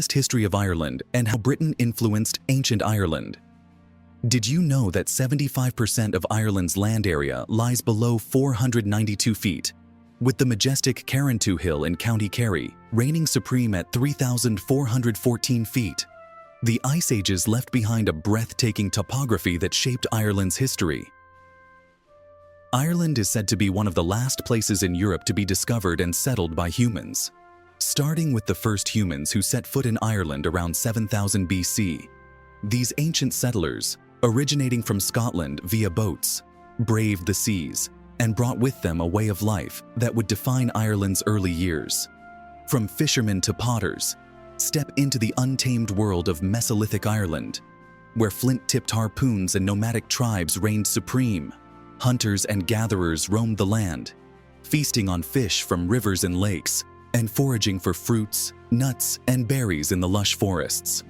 earliest history of Ireland and how Britain influenced ancient Ireland. Did you know that 75% of Ireland's land area lies below 492 feet, with the majestic Carrantoo Hill in County Kerry reigning supreme at 3,414 feet? The Ice Ages left behind a breathtaking topography that shaped Ireland's history. Ireland is said to be one of the last places in Europe to be discovered and settled by humans. Starting with the first humans who set foot in Ireland around 7000 BC, these ancient settlers, originating from Scotland via boats, braved the seas and brought with them a way of life that would define Ireland's early years. From fishermen to potters, step into the untamed world of Mesolithic Ireland, where flint-tipped harpoons and nomadic tribes reigned supreme. Hunters and gatherers roamed the land, feasting on fish from rivers and lakes, and foraging for fruits, nuts, and berries in the lush forests.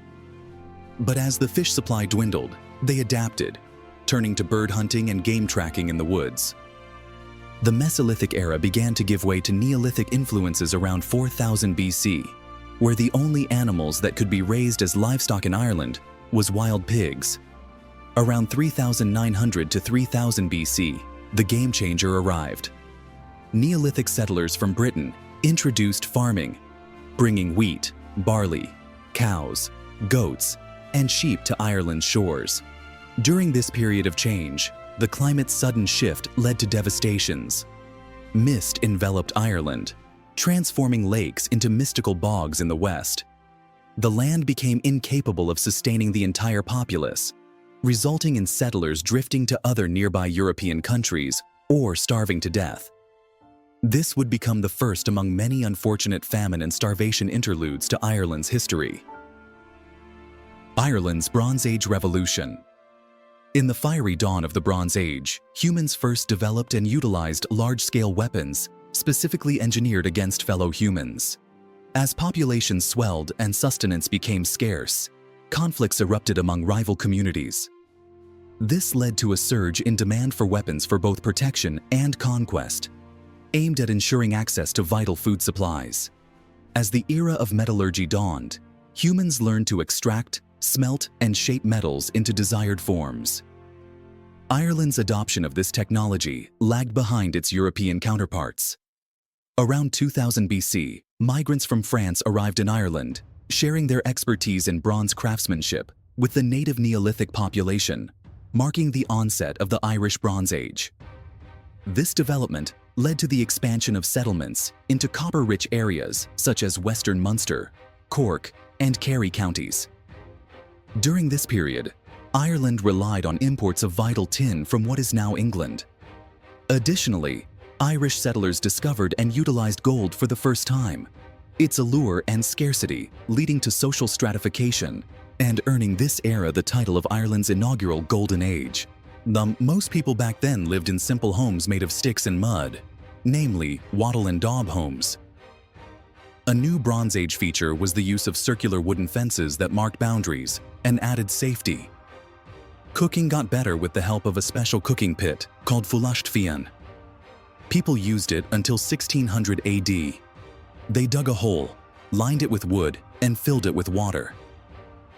But as the fish supply dwindled, they adapted, turning to bird hunting and game tracking in the woods. The Mesolithic era began to give way to Neolithic influences around 4000 BC, where the only animals that could be raised as livestock in Ireland was wild pigs. Around 3900 to 3000 BC, the game changer arrived. Neolithic settlers from Britain introduced farming, bringing wheat, barley, cows, goats, and sheep to Ireland's shores. During this period of change, the climate's sudden shift led to devastations. Mist enveloped Ireland, transforming lakes into mystical bogs in the west. The land became incapable of sustaining the entire populace, resulting in settlers drifting to other nearby European countries or starving to death. This would become the first among many unfortunate famine and starvation interludes to Ireland's history. Ireland's Bronze Age Revolution. In the fiery dawn of the Bronze Age, humans first developed and utilized large-scale weapons, specifically engineered against fellow humans. As populations swelled and sustenance became scarce, conflicts erupted among rival communities. This led to a surge in demand for weapons for both protection and conquest, aimed at ensuring access to vital food supplies. As the era of metallurgy dawned, humans learned to extract, smelt, and shape metals into desired forms. Ireland's adoption of this technology lagged behind its European counterparts. Around 2000 BC, migrants from France arrived in Ireland, sharing their expertise in bronze craftsmanship with the native Neolithic population, marking the onset of the Irish Bronze Age. This development led to the expansion of settlements into copper-rich areas such as Western Munster, Cork, and Kerry counties. During this period, Ireland relied on imports of vital tin from what is now England. Additionally, Irish settlers discovered and utilized gold for the first time, its allure and scarcity leading to social stratification and earning this era the title of Ireland's inaugural Golden Age. Most people back then lived in simple homes made of sticks and mud, namely wattle and daub homes. A new Bronze Age feature was the use of circular wooden fences that marked boundaries and added safety. Cooking got better with the help of a special cooking pit called Fulasht Fian. People used it until 1600 AD. They dug a hole, lined it with wood, and filled it with water.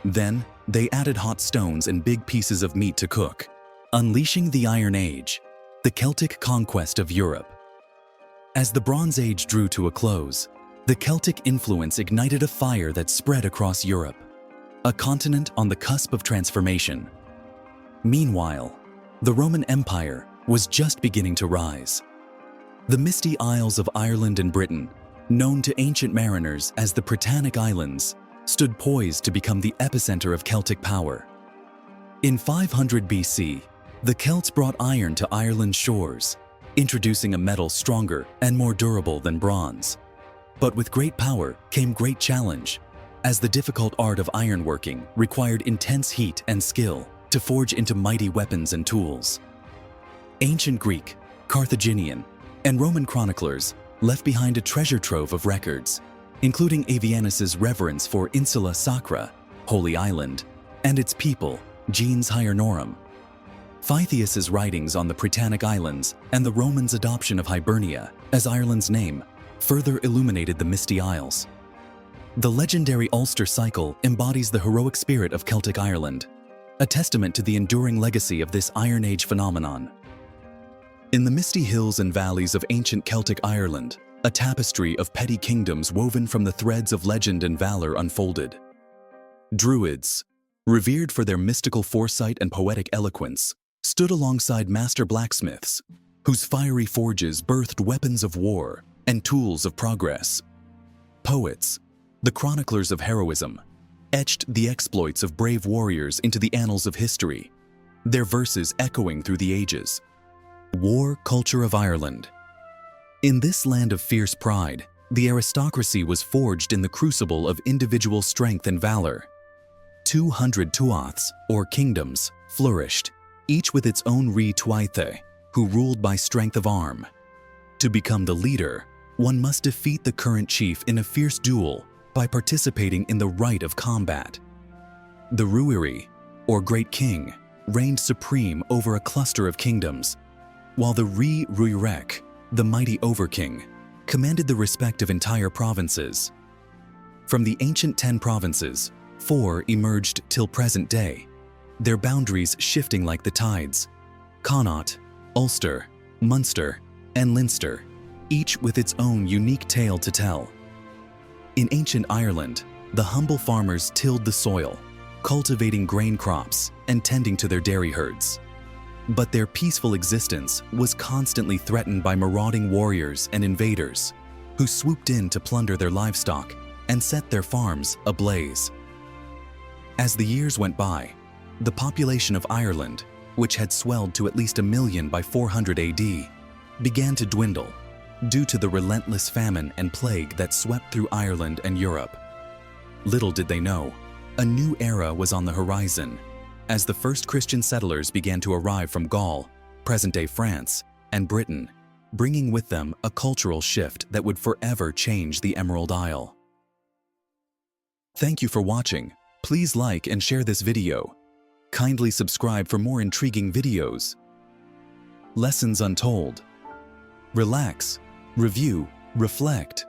Then, they added hot stones and big pieces of meat to cook, unleashing the Iron Age, the Celtic conquest of Europe. As the Bronze Age drew to a close, the Celtic influence ignited a fire that spread across Europe, a continent on the cusp of transformation. Meanwhile, the Roman Empire was just beginning to rise. The misty isles of Ireland and Britain, known to ancient mariners as the Britannic Islands, stood poised to become the epicenter of Celtic power. In 500 BC, the Celts brought iron to Ireland's shores, introducing a metal stronger and more durable than bronze. But with great power came great challenge, as the difficult art of ironworking required intense heat and skill to forge into mighty weapons and tools. Ancient Greek, Carthaginian, and Roman chroniclers left behind a treasure trove of records, including Avienus's reverence for Insula Sacra, Holy Island, and its people, Gens Hibernorum. Pythias's writings on the Britannic Islands and the Romans' adoption of Hibernia as Ireland's name further illuminated the misty isles. The legendary Ulster cycle embodies the heroic spirit of Celtic Ireland, a testament to the enduring legacy of this Iron Age phenomenon. In the misty hills and valleys of ancient Celtic Ireland, a tapestry of petty kingdoms woven from the threads of legend and valor unfolded. Druids, revered for their mystical foresight and poetic eloquence, stood alongside master blacksmiths, whose fiery forges birthed weapons of war and tools of progress. Poets, the chroniclers of heroism, etched the exploits of brave warriors into the annals of history, their verses echoing through the ages. War culture of Ireland. In this land of fierce pride, the aristocracy was forged in the crucible of individual strength and valor. 200 tuaths, or kingdoms, flourished, each with its own tuaithe, who ruled by strength of arm. To become the leader, one must defeat the current chief in a fierce duel by participating in the rite of combat. The Ruiri, or Great King, reigned supreme over a cluster of kingdoms, while the Ruirec, the mighty Overking, commanded the respect of entire provinces. From the ancient 10 provinces, 4 emerged till present day, their boundaries shifting like the tides. Connaught, Ulster, Munster, and Leinster, each with its own unique tale to tell. In ancient Ireland, the humble farmers tilled the soil, cultivating grain crops and tending to their dairy herds. But their peaceful existence was constantly threatened by marauding warriors and invaders, who swooped in to plunder their livestock and set their farms ablaze. As the years went by, the population of Ireland, which had swelled to at least 1 million by 400 AD, began to dwindle due to the relentless famine and plague that swept through Ireland and Europe. Little did they know, a new era was on the horizon, as the first Christian settlers began to arrive from Gaul, present-day France, and Britain, bringing with them a cultural shift that would forever change the Emerald Isle. Thank you for watching. Please like and share this video. Kindly subscribe for more intriguing videos. Lessons Untold. Relax, review, reflect.